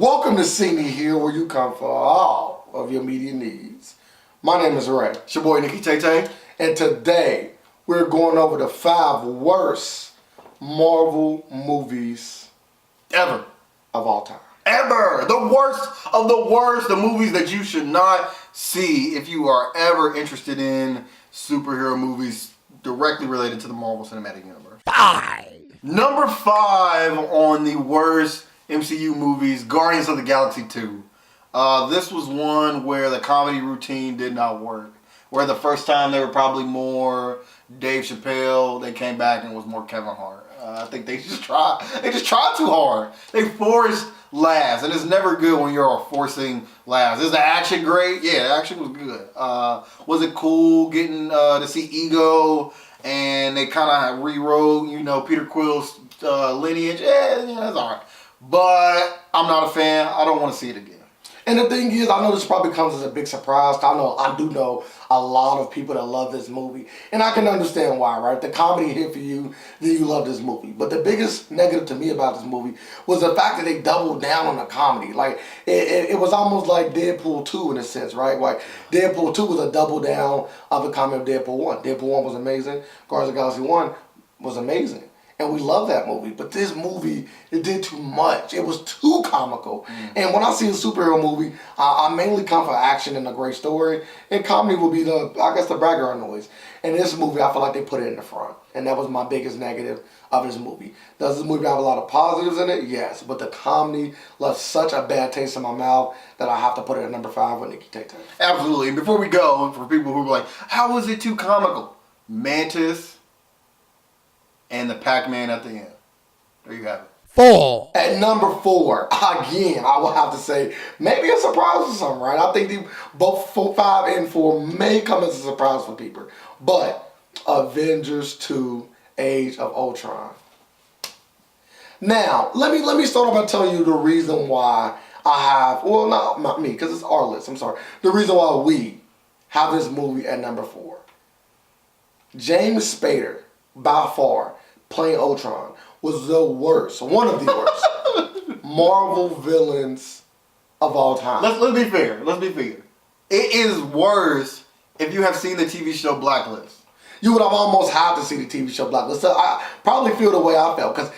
Welcome to See Me Here, where you come for all of your media needs. My name is Ray. It's your boy Nikki Tay. And today, we're going over the 5 worst Marvel movies Ever. of all time. Ever. The worst of the worst. The movies that you should not see if you are ever interested in superhero movies directly related to the Marvel Cinematic Universe. 5. Number 5 on the worst MCU movies, Guardians of the Galaxy 2. This was one where the comedy routine did not work. Where the first time they were probably more Dave Chappelle, they came back and it was more Kevin Hart. I think they just tried too hard. They forced laughs, and it's never good when you're forcing laughs. Is the action great? Yeah, the action was good. Was it cool getting to see Ego, and they kind of rewrote, Peter Quill's lineage? Yeah, that's all right. But I'm not a fan. I don't want to see it again. And the thing is, I know this probably comes as a big surprise. I do know a lot of people that love this movie. And I can understand why, right? The comedy hit for you, then you love this movie. But the biggest negative to me about this movie was the fact that they doubled down on the comedy. Like, it was almost like Deadpool 2 in a sense, right? Like, Deadpool 2 was a double down of the comedy of Deadpool 1. Deadpool 1 was amazing. Guardians of the Galaxy 1 was amazing. And we love that movie. But this movie, it did too much. It was too comical. And when I see a superhero movie, I mainly come for action and a great story. And comedy will be the background noise. And this movie, I feel like they put it in the front. And that was my biggest negative of this movie. Does this movie have a lot of positives in it? Yes. But the comedy left such a bad taste in my mouth that I have to put it at number 5 with Nikki Tay. Absolutely. And before we go, for people who are like, how was it too comical? Mantis and the Pac-Man at the end. There you have it. 4. At number 4, again, I will have to say, maybe a surprise for some, right? I think both 5 and 4 may come as a surprise for people. But Avengers Age of Ultron. Now, let me start off by telling you the reason why I have, well, not me, because it's our list, I'm sorry. The reason why we have this movie at number 4. James Spader, by far, playing Ultron, was the worst, one of the worst Marvel villains of all time. Let's be fair. It is worse if you have seen the TV show Blacklist. You would have almost had to see the TV show Blacklist. So I probably feel the way I felt, because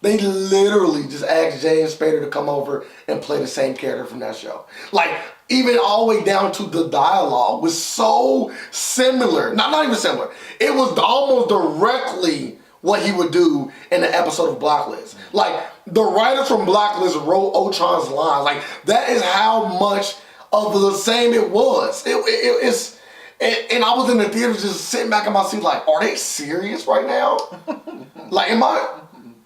they literally just asked James Spader to come over and play the same character from that show. Like, even all the way down to the dialogue was so similar. Not even similar. It was almost directly what he would do in the episode of Blacklist. Like, the writers from Blacklist wrote Ultron's lines. Like, that is how much of the same it was. And I was in the theater just sitting back in my seat like, are they serious right now? Like, am I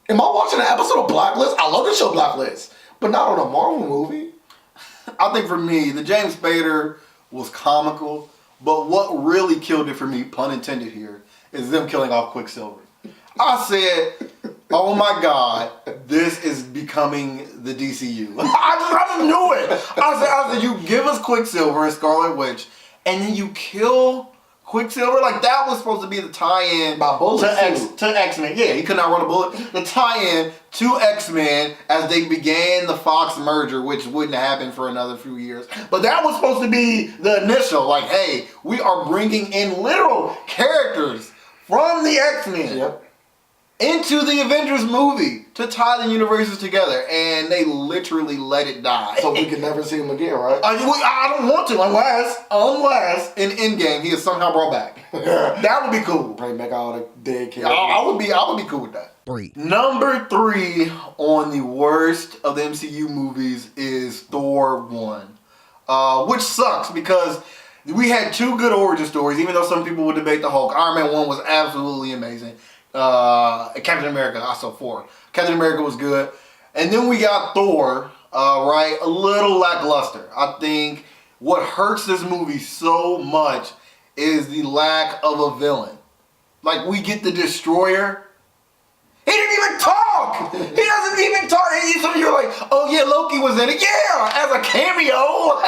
watching an episode of Blacklist? I love the show Blacklist, but not on a Marvel movie. I think for me, the James Spader was comical, but what really killed it for me, pun intended here, is them killing off Quicksilver. I said, oh my God, this is becoming the DCU. I just knew it. I said, you give us Quicksilver and Scarlet Witch, and then you kill Quicksilver? Like, that was supposed to be the tie-in to X-Men. Yeah, he could not run a bullet. The tie-in to X-Men as they began the Fox merger, which wouldn't happen for another few years. But that was supposed to be the initial, like, hey, we are bringing in literal characters from the X-Men into the Avengers movie to tie the universes together, and they literally let it die. So we can never see him again, right? I don't want to, unless in Endgame he is somehow brought back. That would be cool. Bring back all the dead characters. I would be cool with that. 3. Number 3 on the worst of the MCU movies is Thor 1, which sucks because we had 2 good origin stories, even though some people would debate the Hulk. Iron Man 1 was absolutely amazing. Captain America, I saw 4. Captain America was good. And then we got Thor, right? A little lackluster. I think what hurts this movie so much is the lack of a villain. Like, we get the Destroyer. He didn't even talk! He doesn't even talk. So you're like, oh yeah, Loki was in it. Yeah, as a cameo.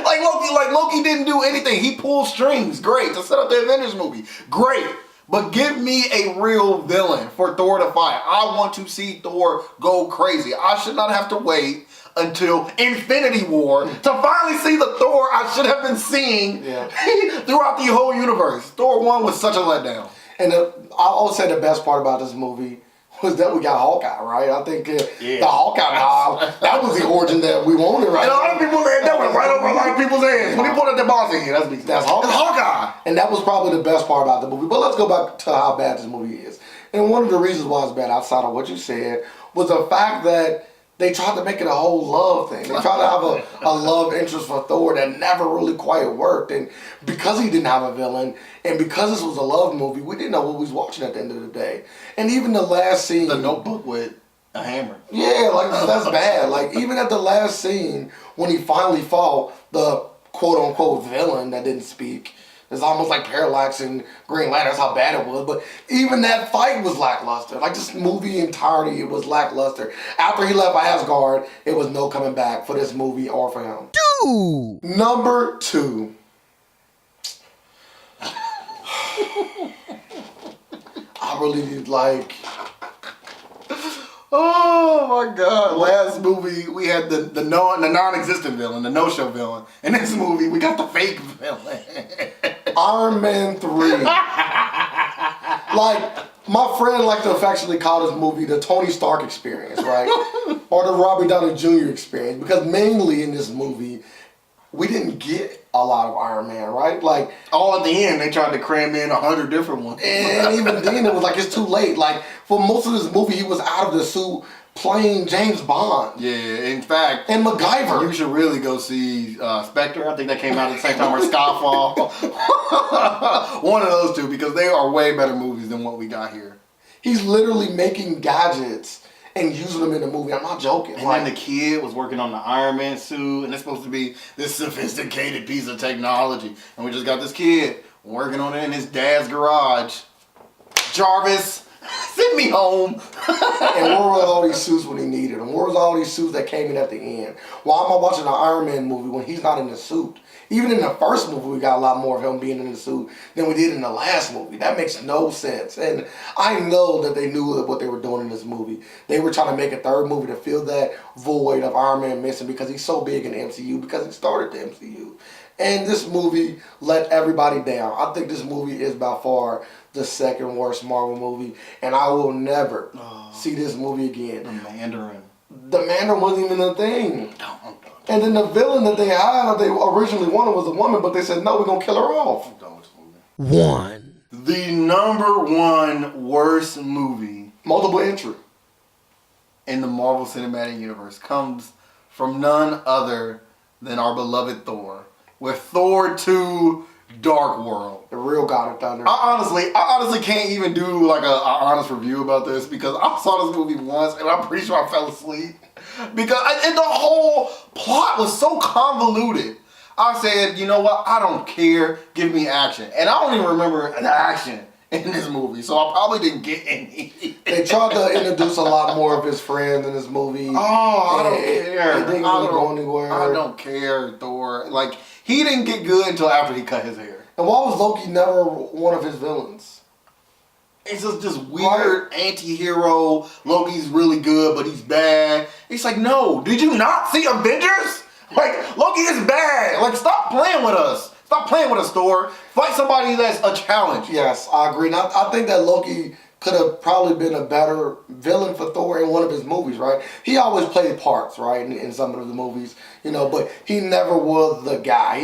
Like Loki didn't do anything. He pulled strings. Great. To set up the Avengers movie. Great. But give me a real villain for Thor to fight. I want to see Thor go crazy. I should not have to wait until Infinity War to finally see the Thor I should have been seeing throughout the whole universe. Thor 1 was such a letdown. And I always say the best part about this movie was that we got Hawkeye, right? I think the Hawkeye, that was the origin that we wanted, right? And a lot of people, that went right over a lot of people's heads. When he pulled out the boss in here, that's Hawkeye. And that was probably the best part about the movie. But let's go back to how bad this movie is. And one of the reasons why it's bad, outside of what you said, was the fact that they tried to make it a whole love thing. They tried to have a love interest for Thor that never really quite worked. And because he didn't have a villain, and because this was a love movie, we didn't know what we was watching at the end of the day. And even the last scene... The Notebook with a hammer. Yeah, like, that's bad. Like, even at the last scene, when he finally fought the quote-unquote villain that didn't speak, it's almost like Parallax and Green Lantern. That's how bad it was. But even that fight was lackluster. Like, this movie entirety, it was lackluster. After he left Asgard, it was no coming back for this movie or for him. Dude! Number 2. I really did like... Oh my God! Last movie we had the non-existent villain, the no-show villain. In this movie we got the fake villain. Iron Man 3. Like, my friend liked to affectionately call this movie the Tony Stark experience, right? Or the Robert Downey Jr. experience, because mainly in this movie we didn't get a lot of Iron Man, right? Like, all at the end they tried to cram in 100 different ones. And even then it was like, it's too late. Like, for most of this movie he was out of the suit playing James Bond. Yeah, in fact. And MacGyver. You should really go see Spectre. I think that came out at the same time, or Skyfall. One of those two, because they are way better movies than what we got here. He's literally making gadgets and using them in the movie. I'm not joking. And then the kid was working on the Iron Man suit, and it's supposed to be this sophisticated piece of technology. And we just got this kid working on it in his dad's garage. Jarvis, send me home. And where were all these suits when he needed them? Where was all these suits that came in at the end? Why am I watching an Iron Man movie when he's not in the suit? Even in the first movie, we got a lot more of him being in the suit than we did in the last movie. That makes no sense. And I know that they knew what they were doing in this movie. They were trying to make a third movie to fill that void of Iron Man missing, because he's so big in the MCU, because he started the MCU. And this movie let everybody down. I think this movie is by far the second worst Marvel movie, and I will never see this movie again. The Mandarin. The Mandarin wasn't even a thing. And then the villain that they had, they originally wanted, was a woman, but they said, no, we're going to kill her off. One. The number one worst movie Multiple entry in the Marvel Cinematic Universe comes from none other than our beloved Thor, with Thor 2 Dark World. The real God of Thunder. I honestly can't even do like a honest review about this, because I saw this movie once and I'm pretty sure I fell asleep. And the whole plot was so convoluted. I said, you know what? I don't care. Give me action. And I don't even remember the action in this movie, so I probably didn't get any. They tried to introduce a lot more of his friends in this movie. Oh, I don't care. It didn't really go anywhere. I don't care, Thor. Like, he didn't get good until after he cut his hair. And why was Loki never one of his villains? It's just weird anti-hero. Loki's really good, but he's bad. It's like, no, did you not see Avengers? Like, Loki is bad. Like, stop playing with us. Stop playing with us, Thor. Fight somebody that's a challenge. Yes, I agree. And I think that Loki could have probably been a better villain for Thor in one of his movies, right? He always played parts, right, in some of the movies, you know, but he never was the guy.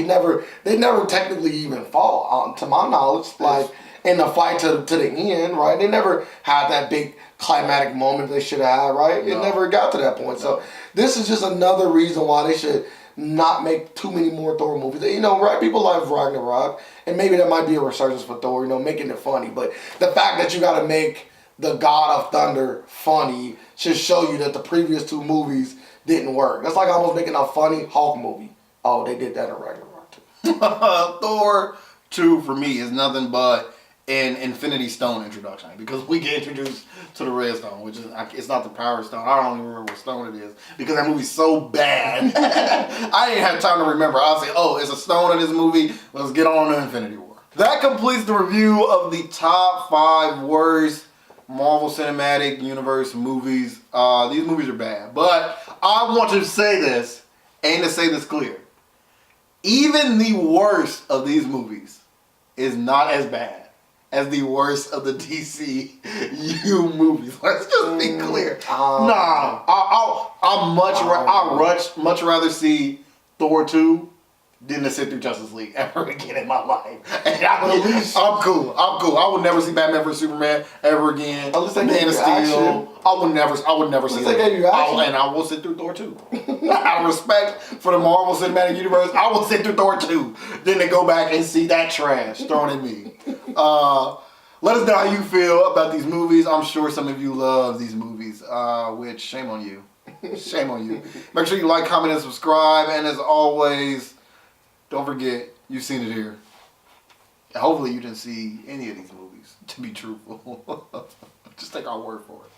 They never technically even fought, to my knowledge, like in the fight to the end, right? They never had that big climatic moment they should have had, right? It never got to that point. So this is just another reason why they should not make too many more Thor movies. You know, right? People like Ragnarok, and maybe that might be a resurgence for Thor, you know, making it funny. But the fact that you got to make the God of Thunder funny should show you that the previous two movies didn't work. That's like almost making a funny Hulk movie. Oh, they did that in Ragnarok too. Thor 2 for me is nothing but an Infinity Stone introduction, because we get introduced to the Red Stone, which is, it's not the Power Stone. I don't even remember what stone it is, because that movie's so bad. I didn't have time to remember. I'll say, oh, it's a stone in this movie. Let's get on to Infinity War. That completes the review of the top 5 worst Marvel Cinematic Universe movies. These movies are bad, but I want to say this, and to say this clear. Even the worst of these movies is not as bad as the worst of the DCU movies. Let's just be clear. I'd much rather see Thor 2 than to sit through Justice League ever again in my life. And I'm cool. I would never see Batman vs Superman ever again. At least they gave Man of you Steel. action. I would never see they that. gave you action. And I will sit through Thor 2. Out of respect for the Marvel Cinematic Universe, I will sit through Thor 2 than to go back and see that trash thrown at me. Let us know how you feel about these movies. I'm sure some of you love these movies, which shame on you. Shame on you. Make sure you like, comment, and subscribe. And as always, don't forget, you've seen it here. And hopefully you didn't see any of these movies, to be truthful. Just take our word for it.